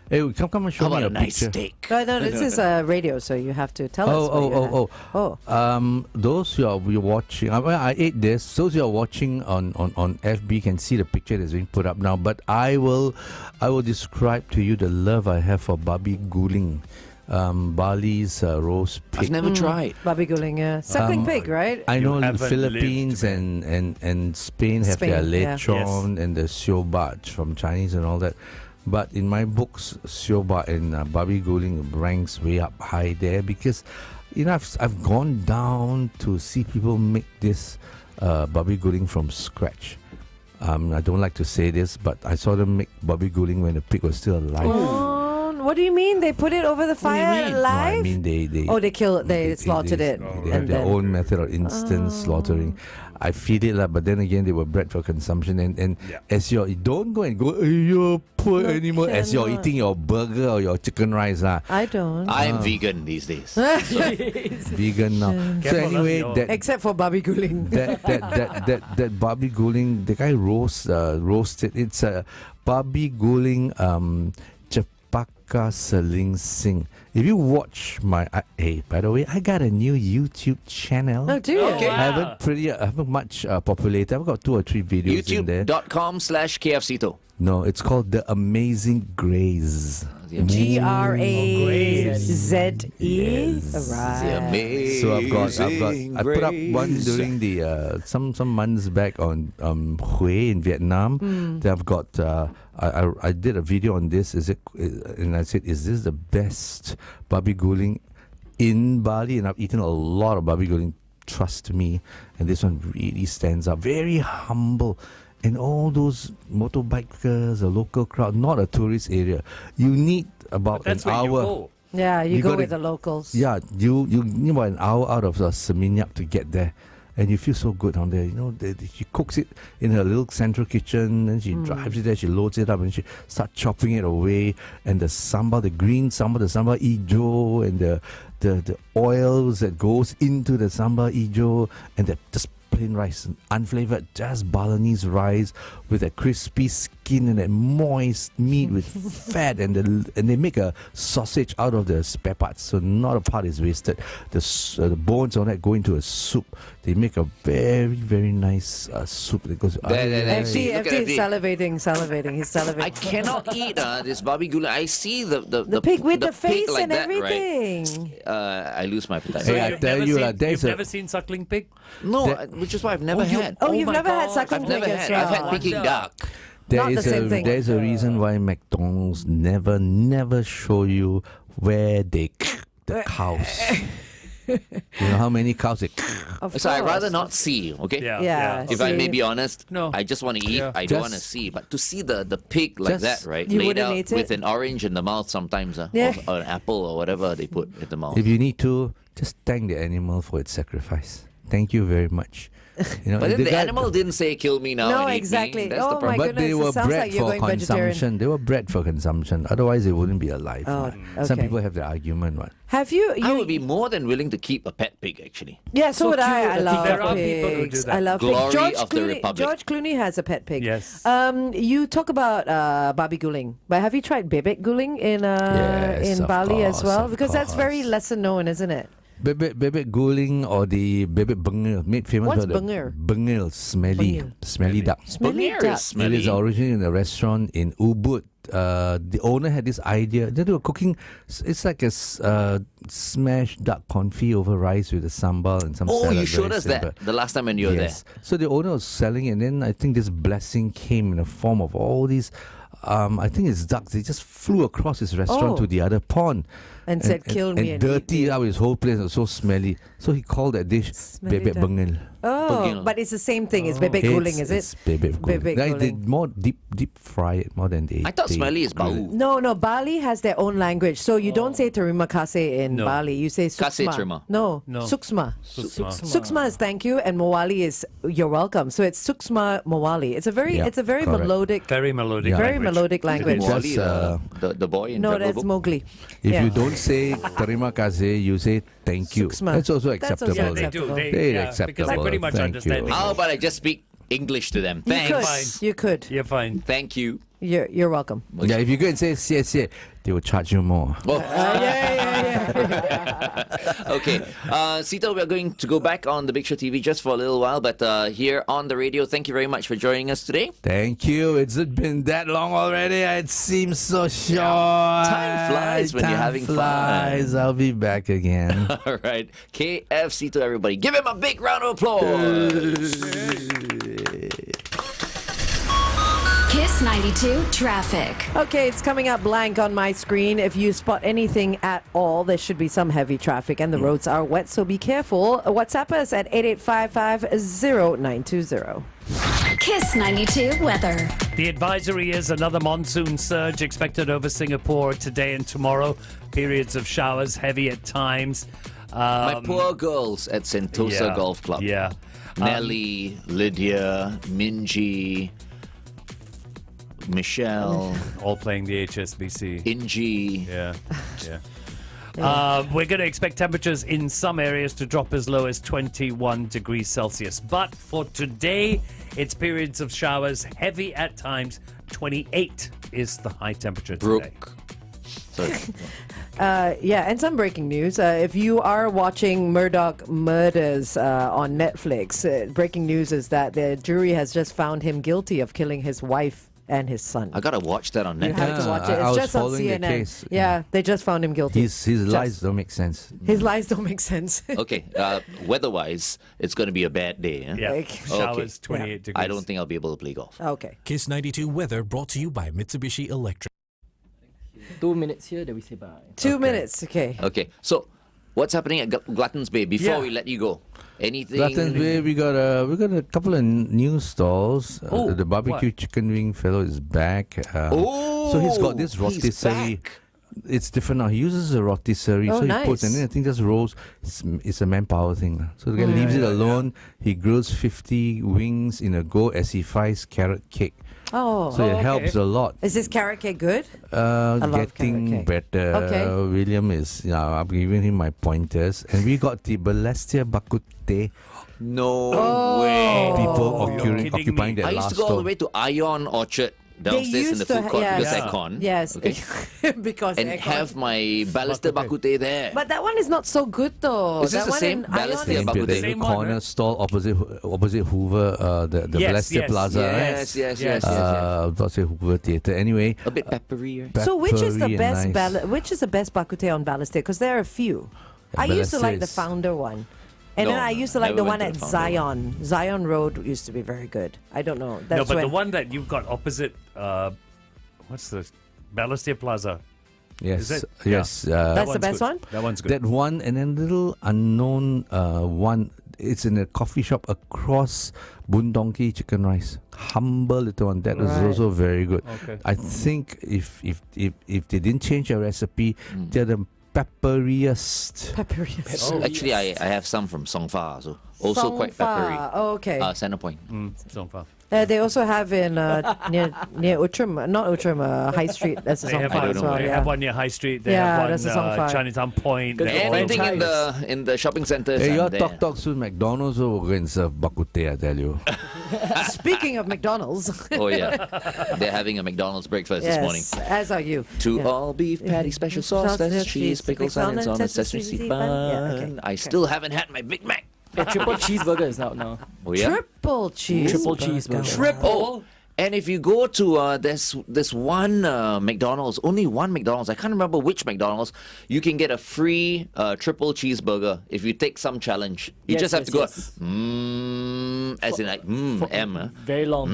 Hey, come and show How me about a a nice picture. steak? No, this is radio, so you have to tell us. what you had. Oh. Those who are watching, I ate this. Those who are watching on FB can see the picture that's being put up now. But I will describe to you the love I have for babi guling, Bali's roast I've pig. never tried. Babi guling, yeah. Suckling pig, right? I You know the haven't Philippines lived, and Spain have their Spain, yeah. lechon and the siobat from Chinese and all that. But in my books, siobat and babi guling ranks way up high there because, I've gone down to see people make this babi guling from scratch. I don't like to say this, but I saw them make babi guling when the pig was still alive. Oh, what do you mean? They put it over the fire No, alive? I mean they they slaughtered it. They have and their then- own method of instant slaughtering. I feed it, but then again, they were bred for consumption. And Yeah. as you don't go and go, you poor No, animal, as you're cannot. eating your burger or your chicken rice, I don't. I'm vegan these days. vegan now. So Careful, anyway, your- Except for babi guling. that babi guling, the guy roasted. It's a babi guling Rebecca Seling Singh. If you watch my, hey, by the way, I got a new YouTube channel. Oh, do you? Okay. I haven't much populated. I've got 2 or 3 videos in there. YouTube.com/K F Seetoh. No, it's called The Amazing Graze. GRAZE. Yes. Right. So I put up one during the some months back on Hue in Vietnam. Then I've got I did a video on this. And I said, is this the best babi guling in Bali? And I've eaten a lot of babi guling. Trust me. And this one really stands out. Very humble. And all those motorbikers, a local crowd, not a tourist area. You need about That's an where hour. you go. Yeah, you You go gotta- with the locals. Yeah, you need about an hour out of Seminyak to get there. And you feel so good down there. You know, she cooks it in her little central kitchen, and she drives it there, she loads it up, and she starts chopping it away. And the sambal, the green sambal, the sambal ijo, and the oils that goes into the sambal ijo, and the just plain rice, unflavored, just Balinese rice with a crispy skin and that moist meat with fat, and they make a sausage out of the spare parts, so not a part is wasted. The bones on that go into a soup. They make a very, very nice soup that goes. FD Look at is FD. salivating. He's salivating. I cannot eat this babi guling. I see the pig with the pig face like and that, right? everything. I lose my appetite. Hey, I You've tell never you, seen- there's you've a- never seen suckling pig? No, That- which is why I've never had. Oh, you've my never had God. suckling I've pig never as had. I've well. had Peking duck. Not the same thing. There's a reason why McDonald's never show you where they the cows. You know how many cows they Of So I'd course. rather not see, okay? Yeah. If I See. may be honest, No. I just want to eat. Yeah. I don't want to see. But to see the pig like Just- that, right? You laid wouldn't out eat it? with an orange in the mouth sometimes, Yeah. or an apple or whatever they put in the mouth. If you need to, just thank the animal for its sacrifice. Thank you very much. You know, But then the guy- animal didn't say kill me now. No, and eat me. exactly. That's Oh the my problem. But they goodness, were it sounds bred like you're for going vegetarian. consumption. They were bred for consumption. Otherwise, they wouldn't be alive. Oh, Some okay. people have the argument. What? Have you? I would be more than willing to keep a pet pig, actually. Yeah, so would I. cute. I I think love there are people who do pigs. that. I love Glory pigs. George of the Clooney, Republic. George Clooney has a pet pig. Yes. You talk about babi guling, but have you tried bebek guling in Yes, in of Bali as course, well? of Because that's very course. lesser known, isn't it? Bebek guling or the bebek bengil, made famous What's by the bengil? Bengil, smelly duck. Smelly Bengir is duck. smelly. It is originally in a restaurant in Ubud. The owner had this idea. They were cooking. It's like a smashed duck confit over rice with a sambal and some Oh, salad. you showed very us simple. that the last time when you were Yes. So the owner was selling it, and then I think this blessing came in the form of all these. I think it's ducks. They just flew across his restaurant Oh. to the other pond. And said, "Kill me And and dirty eat me." out his whole place. It was so smelly. So he called that dish Smelly bebek duck. bengil. Oh, Bengil. but it's the same thing. It's bebek guling, is it? It's bebek guling. Bebek Like, they guling. more deep fry it more than they. I thought they smelly is grill bau. it. No. Bali has their own language, so you don't say terima kasih in No. Bali. You say Kasih suksma. terima. No, No. suksma. Suksma. Suksma is thank you, and mawali is you're welcome. So it's suksma mawali. It's a very Yeah, correct. melodic. Very melodic Yeah. Very language. melodic language. Just, Wally, the boy in No, Jungle that's Book. Mowgli. If Yeah. you don't say terima kasih, you say thank you. Suksma. That's also That's also acceptable. Yeah, they acceptable. do. They, They're yeah, acceptable. because they pretty much Thank understand. you. How about I just speak English to them? You Thanks. could. You could. You're fine. Thank you. You're welcome. Yeah, if you go and say 谢谢, they will charge you more. Oh, Yeah. okay. Seetoh, we're going to go back on the Big Show TV just for a little while, but here on the radio, thank you very much for joining us today. Thank you. It's been that long already. It seems so short. Time flies when you're having fun. flies. I'll be back again. All right. K F Seetoh, everybody. Give him a big round of applause. Kiss 92 traffic. Okay, it's coming up blank on my screen. If you spot anything at all, there should be some heavy traffic and the roads are wet, so be careful. WhatsApp us at 88550920. Kiss 92 weather. The advisory is another monsoon surge expected over Singapore today and tomorrow. Periods of showers, heavy at times. My poor girls at Sentosa yeah, Golf Club. Yeah. Nelly, Lydia, Minji, Michelle, All playing the HSBC. Inji. Yeah, yeah. We're going to expect temperatures in some areas to drop as low as 21 degrees Celsius. But for today, it's periods of showers, heavy at times. 28 is the high temperature today. Brooke. Sorry. Yeah, and some breaking news. If you are watching Murdoch Murders on Netflix, breaking news is that the jury has just found him guilty of killing his wife and his son. I gotta watch that on You Netflix. have to watch it. I It's was just on following the CNN. case. Yeah, they just found him guilty. His lies don't make sense. His lies don't make sense. Okay, weather-wise, it's going to be a bad day. Eh? Yeah. Like- Showers, 28 degrees. I don't think I'll be able to play golf. Okay. Kiss 92 weather brought to you by Mitsubishi Electric. 2 minutes here, then we say bye. 2 minutes. Okay. Okay, so what's happening at Gluttons Bay before Yeah. we let you go? Anything? Gluttons Bay, we got a couple of new stalls. Oh, the barbecue what? chicken wing fellow is back. So he's got this he's rotisserie. back. It's different now. He uses a rotisserie, Oh, so he puts, and nice. then I think just rolls. It's a manpower thing. So the guy leaves it alone. He grills 50 wings in a go as he fries carrot cake. Oh. So it okay. helps a lot. Is this carrot cake good? love Getting carrot cake. better. Okay. William is, I'm giving him my pointers. And we got the Balestier Bakute. No way. People you're kidding occupying me. that I used last to go all store. the way to Ion Orchard downstairs in the food court because aircon. Yes. Okay. Because And aircon. have my Balestier Bakute there. But that one is not so good though. Is this that the one same? in Ion Balestier is- Bakute. There's a Same one, corner right? stall opposite Hoover, the Yes, Balestier yes, Plaza. yes, yes, yes, yes. Not say Hoover Theatre. Anyway, A bit peppery, right? So which is the peppery and best nice. which is the best bakute on Balestier? Because there are a few. I used to Balestier like the is- founder one. And then No, I used to like never the went one to at the founder Zion. Zion Road used to be very good. I don't know. That's No, but when, the one that you've got opposite, what's the Balestier Plaza? yes, Is it? yes. That's the one's best good. one? That one's good. That one, and then little unknown one. It's in a coffee shop across Bundongki Chicken Rice. Humble little one. That was Right. also very good. Okay. I think if they didn't change their recipe, they're the pepperiest. Peppery. Actually, I have some from Songfa, so also quite peppery. Oh, okay. Centerpoint. So far. They also have in near Outram, not Outram, High Street. That's a They have, Songfa I as don't know well. they Yeah. have one near High Street. They Yeah, have that's a one Songfa. Chinatown Point. Good they're for all Anything in nice. the shopping centers. Hey, I'm your there. talk soon. McDonald's will go and serve bakute, I tell you. Speaking of McDonald's, Oh yeah, they're having a McDonald's breakfast this morning. yes, as are you. Two Yeah. all beef patty, special sauce, lettuce, cheese, pickles, onions on a sesame seed bun. Yeah, okay. I still haven't had my Big Mac. A triple cheeseburger is out now. Oh yeah. Triple cheese. Triple cheeseburger. Triple. And if you go to this one McDonald's, only one McDonald's, I can't remember which McDonald's, you can get a free triple cheeseburger if you take some challenge. You Yes, just have yes, to go, yes. as in like, M. Very long.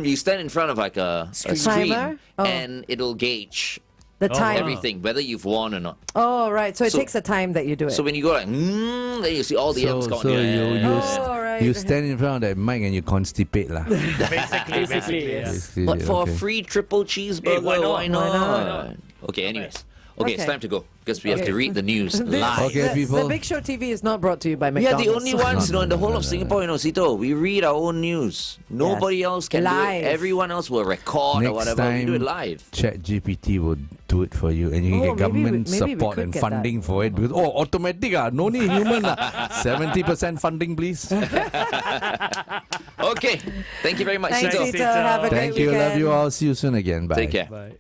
You stand in front of like a screen Timer? Oh. and it'll gauge The time. everything, whether you've won or not. Oh, right. So it So- takes the time that you do it. So when you go like, then you see all the M's So going. you stand in front of that mic and you constipate lah. Basically, yes. Basically, But for okay. a free triple cheeseburger, why not? why not? Why not? Okay, anyways. Okay, it's Okay. time to go because we have Okay. to read the news live. Okay, the people. Big Show TV is not brought to you by We are McDonald's. the only ones, in the whole of Singapore, Seetoh. We read our own news. Nobody else can Live. do it. Everyone else will record or Next whatever. We do it time, live. ChatGPT will do it for you, and you can Oh, get government maybe we support could and get that. funding for it. Because, automatic no need human 70% funding, please. Okay, thank you very much, Thanks, Seetoh. Seetoh. Have a great Thank you, weekend. love you all. See you soon again. Bye. Take care. Bye.